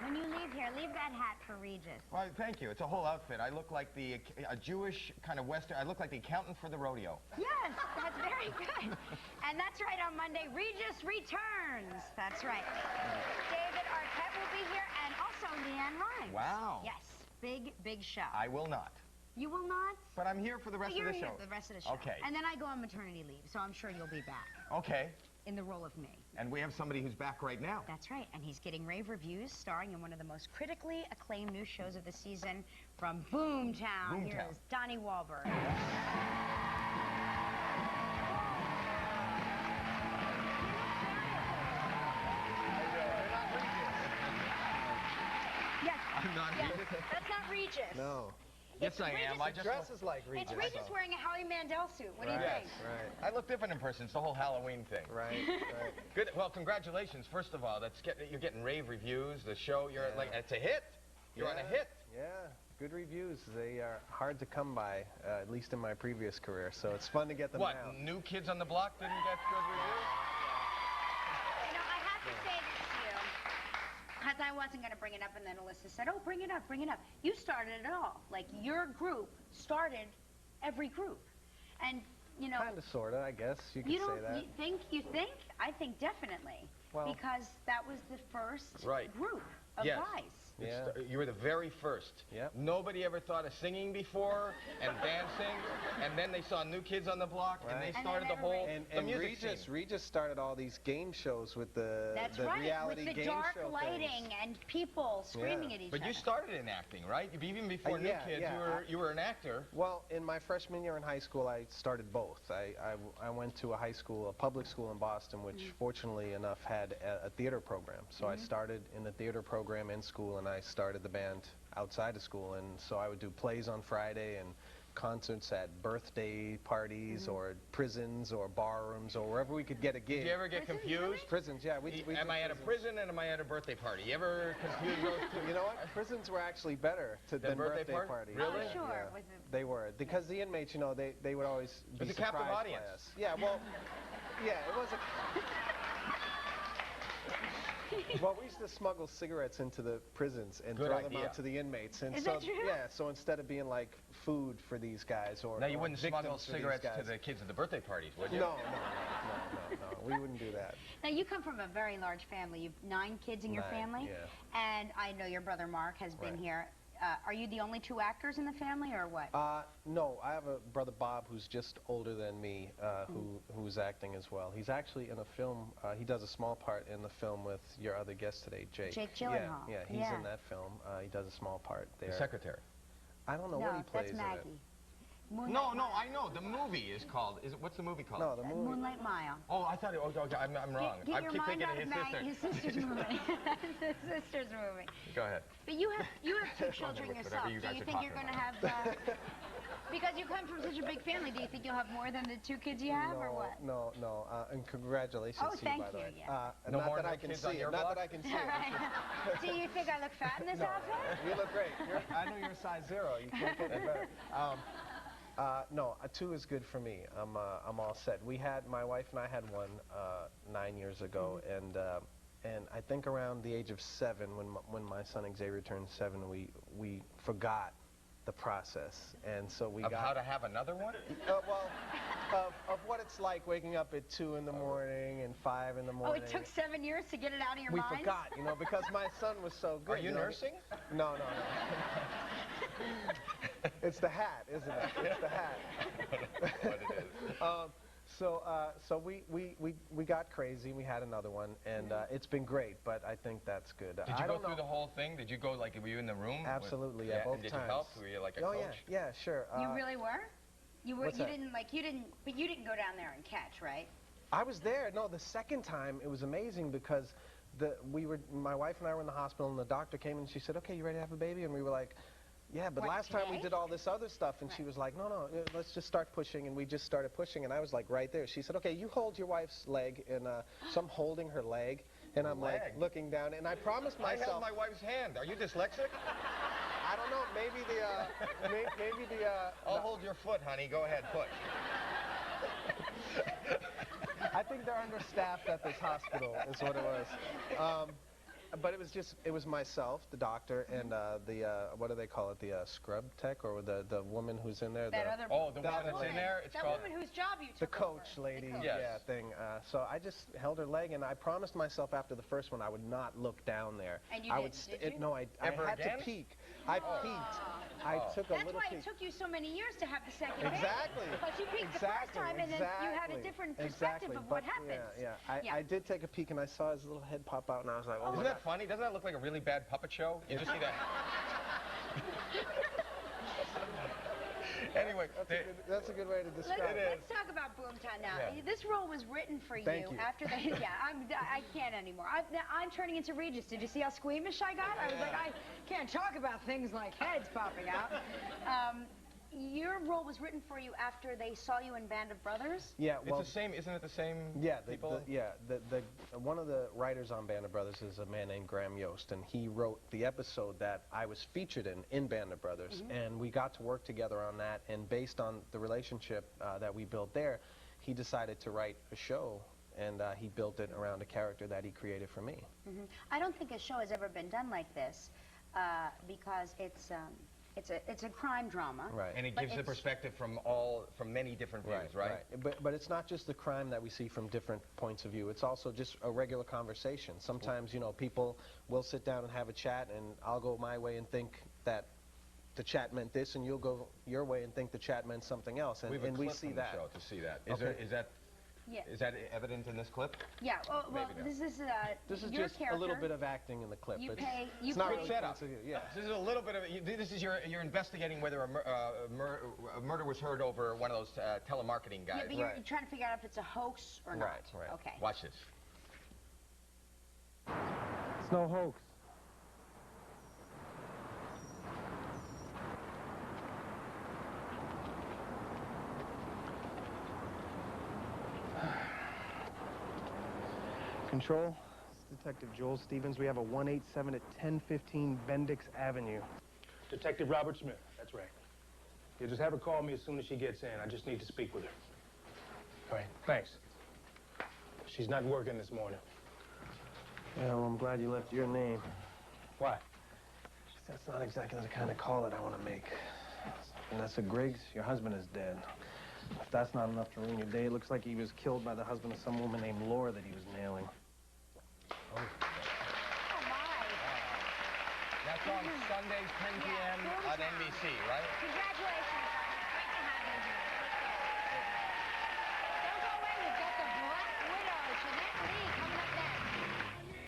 When you leave here, leave that hat for Regis. Well, thank you. It's a whole outfit. I look like a Jewish kind of Western. I look like the accountant for the rodeo. Yes, that's very good. And that's right, on Monday, Regis returns. That's right. David Arquette will be here, and also Leanne Rhymes. Wow. Yes, big, big show. I will not. You will not? But I'm here for the rest of the show. You're here for the rest of the show. Okay. And then I go on maternity leave, so I'm sure you'll be back. Okay. In the role of me. And we have somebody who's back right now. That's right, and he's getting rave reviews, starring in one of the most critically acclaimed new shows of the season from Boomtown. Here's Donnie Wahlberg. Yes. I'm not Regis. That's not Regis. No. Yes, I am. I just dresses like Regis. It's Regis wearing a Howie Mandel suit. What do you think? Right. I look different in person. It's the whole Halloween thing. Right. Good. Well, congratulations. First of all, you're getting rave reviews. The show, like, it's a hit. You're on a hit. Yeah. Good reviews. They are hard to come by, at least in my previous career. So it's fun to get them What? out. New Kids on the Block didn't get good reviews? You know, I have to say this to you, because I wasn't going to bring it up, and then Alyssa said, oh, bring it up, bring it up. You started it all. Like, your group started every group. And, you know... Kind of, sort of, I guess. You could say that. You think? I think definitely. Well, because that was the first group of guys. Yeah. You were the very first. Yep. Nobody ever thought of singing before and dancing, and then they saw New Kids on the Block, and they started the whole music scene. Regis started all these game shows with the reality with the game dark show lighting things. and people screaming at each other. But you started in acting, right? Even before New Kids, you were an actor. Well, in my freshman year in high school, I started both. I went to a public school in Boston, which fortunately enough had a theater program. So I started in the theater program in school, and I started the band outside of school, and so I would do plays on Friday and concerts at birthday parties or prisons or bar rooms or wherever we could get a gig. Did you ever get confused? Prisons, yeah. Am I at a prison and am I at a birthday party? You ever confuse those two? You know what? Prisons were actually better than birthday parties. Really? Oh, sure. Yeah, they were. Because the inmates, you know, they would always be surprised. It's a captive audience. By us. Yeah, well, yeah, it was a... Well, we used to smuggle cigarettes into the prisons and throw them out to the inmates. And Is that true? Yeah, so instead of being like food for these guys or... Now, you wouldn't smuggle cigarettes to the kids at the birthday parties, would you? No. We wouldn't do that. Now, you come from a very large family. You've 9 kids in your family. Yeah. And I know your brother Mark has been here. Are you the only 2 actors in the family, or what? No, I have a brother Bob who's just older than me, who's acting as well. He's actually in a film. He does a small part in the film with your other guest today, Jake. Jake Gyllenhaal. Yeah, he's in that film. He does a small part there. The secretary. I don't know what he plays that's Maggie. in it. Moonlight No, I know. The movie is called. What's the movie called? No, the movie. Moonlight Mile. Oh, I thought it. Oh, okay, I'm wrong. Get I your keep mind thinking out of of his sister. His sister's movie. His sister's movie. Go ahead. But you have 2 children yourself. Do you think you're going to have? Because you come from such a big family, do you think you'll have more than the 2 kids you have, or what? No. And congratulations to you, by the way. No not more that I can kids see on your it. Not block? that I can see it. Do you think I look fat in this outfit? You look great. I know you're size 0. You can't get any better. No, 2 is good for me. I'm all set. My wife and I had one 9 years ago, and I think around the age of 7, when my son Xavier turned 7, we forgot the process, and so we got how to have another one. Of what it's like waking up at 2 in the morning and 5 in the morning. Oh, it took 7 years to get it out of your mind. We forgot, because my son was so good. Are you nursing? No. It's the hat, isn't it? It's the hat. What it is. So we got crazy. We had another one, and it's been great. But I think that's good. Did you go through the whole thing? Did you go were you in the room? Absolutely, yeah, both and did times. you help? Were you like a coach? Yeah, sure. You really were? You What's that? But you didn't go down there and catch, right? I was there. No, the second time it was amazing because my wife and I were in the hospital, and the doctor came and she said, "Okay, you ready to have a baby?" And we were like, "Yeah, but last time we did all this other stuff," and she was like, no, let's just start pushing, and we just started pushing, and I was like right there. She said, "Okay, you hold your wife's leg," and so I'm holding her leg, and I'm like looking down, and I promised myself... I held my wife's hand. Are you dyslexic? I don't know, maybe I'll hold your foot, honey. Go ahead, push. I think they're understaffed at this hospital, is what it was. But it was myself, the doctor, and what do they call it, the scrub tech, or the woman who's in there? The one that's in there? It's that called... woman whose job you The took coach over. lady, The coach. Yes. thing. So I just held her leg, and I promised myself after the first one I would not look down there. And you I didn't, did you? No, I had to peek. I peeked. I took a little peek. That's why it took you so many years to have the second Exactly. Because you peeked the first time, and then you had a different perspective of what happens. I did take a peek, and I saw his little head pop out, and I was like, oh. Isn't that funny? Doesn't that look like a really bad puppet show? You just see that. Anyway, that's a good way to describe it. Let's talk about Boomtown now. Yeah. This role was written for Thank you. after the I can't anymore. I'm turning into Regis. Did you see how squeamish I got? I was like, I can't talk about things like heads popping out. Your role was written for you after they saw you in Band of Brothers? Yeah, well, it's the same, isn't it the same people? One of the writers on Band of Brothers is a man named Graham Yost, and he wrote the episode that I was featured in Band of Brothers, and we got to work together on that, and based on the relationship that we built there, he decided to write a show, and he built it around a character that he created for me. I don't think a show has ever been done like this, because it's a crime drama. Right. And it gives the perspective from many different views, right? But it's not just the crime that we see from different points of view. It's also just a regular conversation. Sometimes, you know, people will sit down and have a chat, and I'll go my way and think that the chat meant this, and you'll go your way and think the chat meant something else. And we see that. Show to see that. Yeah. Is that evident in this clip? Yeah. Well, this is your just character. a little bit of acting in the clip. You not pay. really setup. Yeah. This is a little bit of this is you're investigating whether a murder was heard over one of those telemarketing guys. Yeah, but you're trying to figure out if it's a hoax or not. Right. Okay. Watch this. It's no hoax. Control, it's Detective Joel Stevens. We have a 187 at 1015 Bendix Avenue. Detective Robert Smith, that's right. You just have her call me as soon as she gets in. I just need to speak with her. All right, thanks. She's not working this morning. Yeah, well, I'm glad you left your name. Why? That's not exactly the kind of call that I want to make. Vanessa Griggs, your husband is dead. If that's not enough to ruin your day, it looks like he was killed by the husband of some woman named Laura that he was nailing. Oh, my. That's on Sundays, 10 p.m. on NBC, right? Congratulations. Great to have you here. Don't go away. We've got the Black Widow, Jeanette Lee,